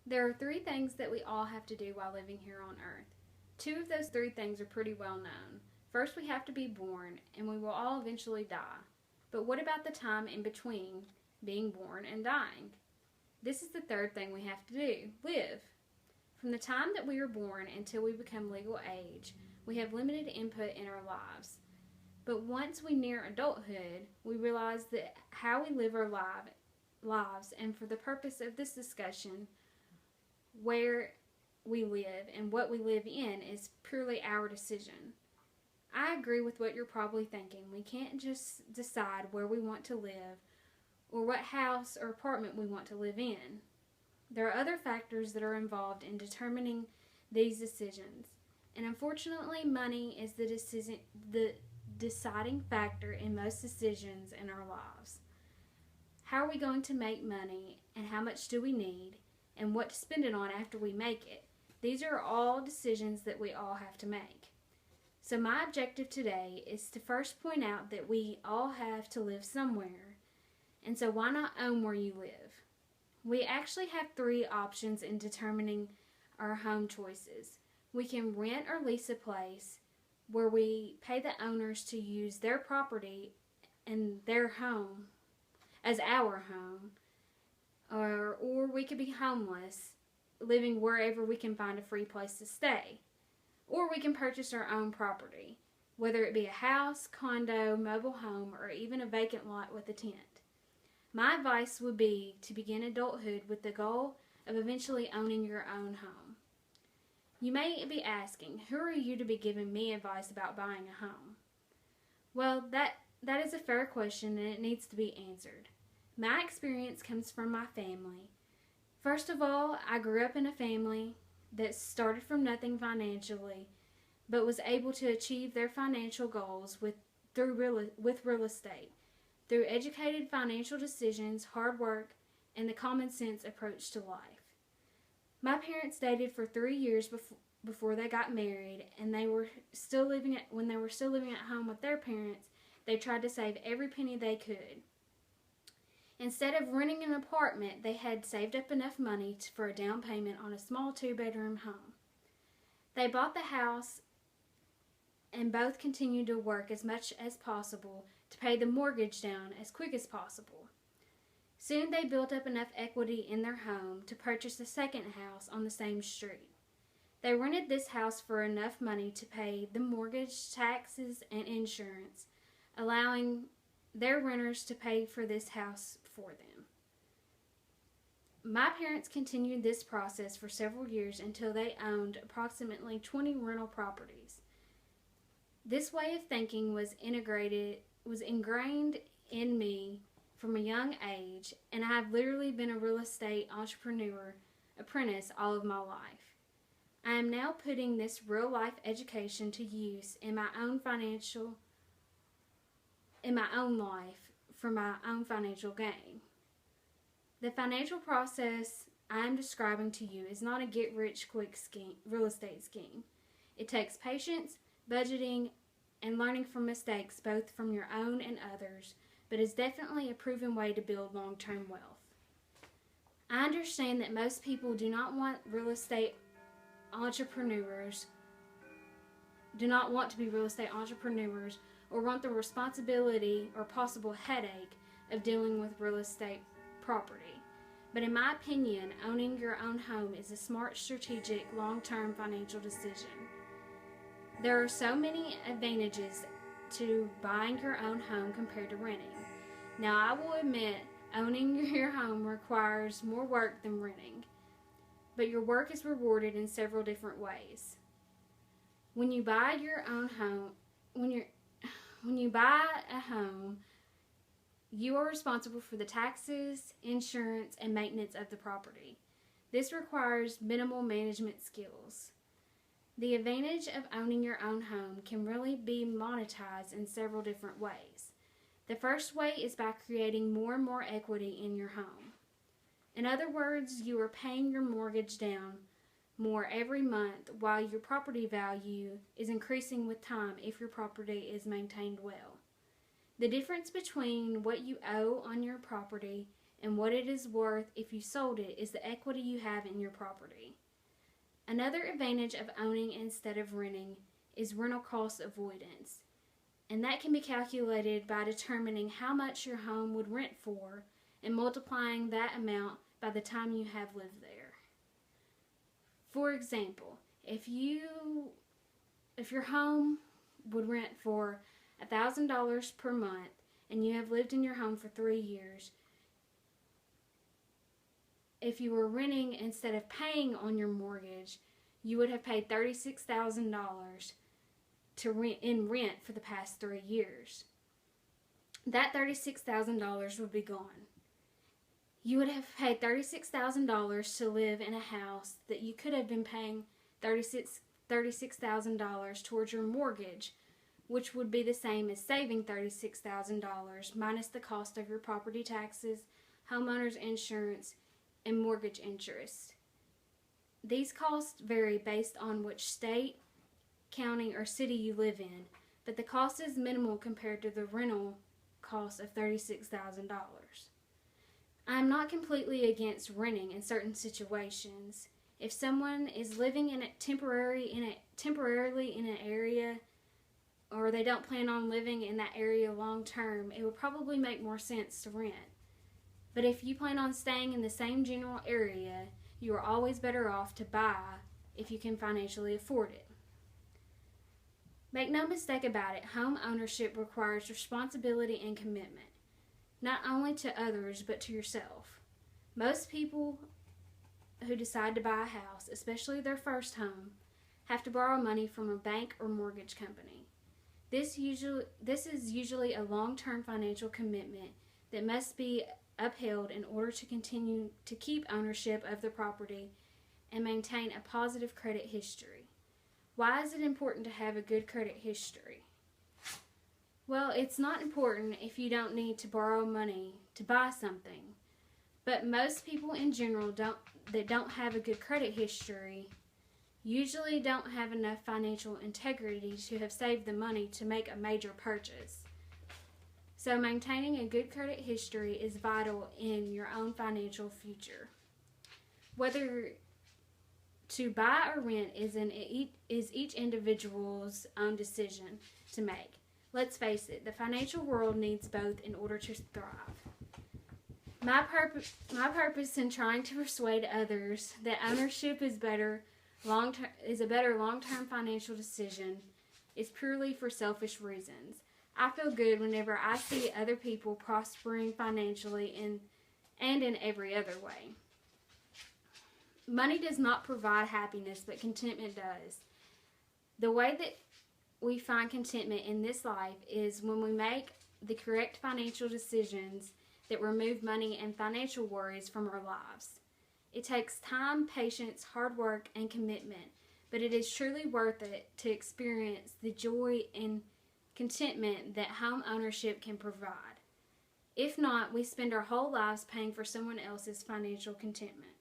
There are three things that we all have to do while living here on earth. Two of those three things are pretty well known. First, we have to be born, and we will all eventually die. But what about the time in between being born and dying? This is the third thing we have to do: live. From the time that we are born until we become legal age, we have limited input in our lives. But once we near adulthood, we realize that how we live our lives, and for the purpose of this discussion, where we live and what we live in is purely our decision. I agree with what you're probably thinking. We can't just decide where we want to live or what house or apartment we want to live in. There are other factors that are involved in determining these decisions, and unfortunately, money is the deciding factor in most decisions in our lives. How are we going to make money, and how much do we need, and what to spend it on after we make it? These are all decisions that we all have to make. So my objective today is to first point out that we all have to live somewhere, and so why not own where you live? We actually have three options in determining our home choices. We can rent or lease a place where we pay the owners to use their property and their home as our home, or we could be homeless, living wherever we can find a free place to stay. Or we can purchase our own property, whether it be a house, condo, mobile home, or even a vacant lot with a tent. My advice would be to begin adulthood with the goal of eventually owning your own home. You may be asking, who are you to be giving me advice about buying a home? Well, that is a fair question, and it needs to be answered. My experience comes from my family. First of all, I grew up in a family that started from nothing financially, but was able to achieve their financial goals with real estate, through educated financial decisions, hard work, and the common sense approach to life. My parents dated for 3 years before they got married, and when they were still living at home with their parents, they tried to save every penny they could. Instead of renting an apartment, they had saved up enough money for a down payment on a small 2-bedroom home. They bought the house and both continued to work as much as possible to pay the mortgage down as quick as possible. Soon they built up enough equity in their home to purchase a second house on the same street. They rented this house for enough money to pay the mortgage, taxes, and insurance, allowing their renters to pay for this house for them. My parents continued this process for several years until they owned approximately 20 rental properties. This way of thinking was ingrained in me from a young age, and I have literally been a real estate entrepreneur apprentice all of my life. I am now putting this real life education to use in my own life for my own financial gain. The financial process I am describing to you is not a get-rich-quick real estate scheme. It takes patience, budgeting, and learning from mistakes both from your own and others, but is definitely a proven way to build long-term wealth. I understand that most people do not want to be real estate entrepreneurs or want the responsibility or possible headache of dealing with real estate property. But in my opinion, owning your own home is a smart, strategic, long-term financial decision. There are so many advantages to buying your own home compared to renting. Now, I will admit, owning your home requires more work than renting, but your work is rewarded in several different ways. When you buy your own home, when you buy a home, you are responsible for the taxes, insurance, and maintenance of the property. This requires minimal management skills. The advantage of owning your own home can really be monetized in several different ways. The first way is by creating more and more equity in your home. In other words, you are paying your mortgage down more every month while your property value is increasing with time if your property is maintained well. The difference between what you owe on your property and what it is worth if you sold it is the equity you have in your property. Another advantage of owning instead of renting is rental cost avoidance, and that can be calculated by determining how much your home would rent for and multiplying that amount by the time you have lived there. For example, if your home would rent for $1,000 per month and you have lived in your home for 3 years, if you were renting instead of paying on your mortgage, you would have paid $36,000 in rent for the past 3 years. That $36,000 would be gone. You would have paid $36,000 to live in a house that you could have been paying $36,000 towards your mortgage, which would be the same as saving $36,000 minus the cost of your property taxes, homeowner's insurance, and mortgage interest. These costs vary based on which state, county, or city you live in, but the cost is minimal compared to the rental cost of $36,000. I am not completely against renting in certain situations. If someone is living temporarily in an area, or they don't plan on living in that area long term, it would probably make more sense to rent. But if you plan on staying in the same general area, you are always better off to buy if you can financially afford it. Make no mistake about it, home ownership requires responsibility and commitment, not only to others but to yourself. Most people who decide to buy a house, especially their first home, have to borrow money from a bank or mortgage company. This is usually a long-term financial commitment that must be upheld in order to continue to keep ownership of the property and maintain a positive credit history. Why is it important to have a good credit history? Well, it's not important if you don't need to borrow money to buy something, but most people in general that don't have a good credit history usually don't have enough financial integrity to have saved the money to make a major purchase. So maintaining a good credit history is vital in your own financial future. Whether to buy or rent is each individual's own decision to make. Let's face it, the financial world needs both in order to thrive. My purpose in trying to persuade others that ownership is a better long-term financial decision is purely for selfish reasons. I feel good whenever I see other people prospering financially and in every other way. Money does not provide happiness, but contentment does. The way that we find contentment in this life is when we make the correct financial decisions that remove money and financial worries from our lives. It takes time, patience, hard work, and commitment, but it is truly worth it to experience the joy and contentment that home ownership can provide. If not, we spend our whole lives paying for someone else's financial contentment.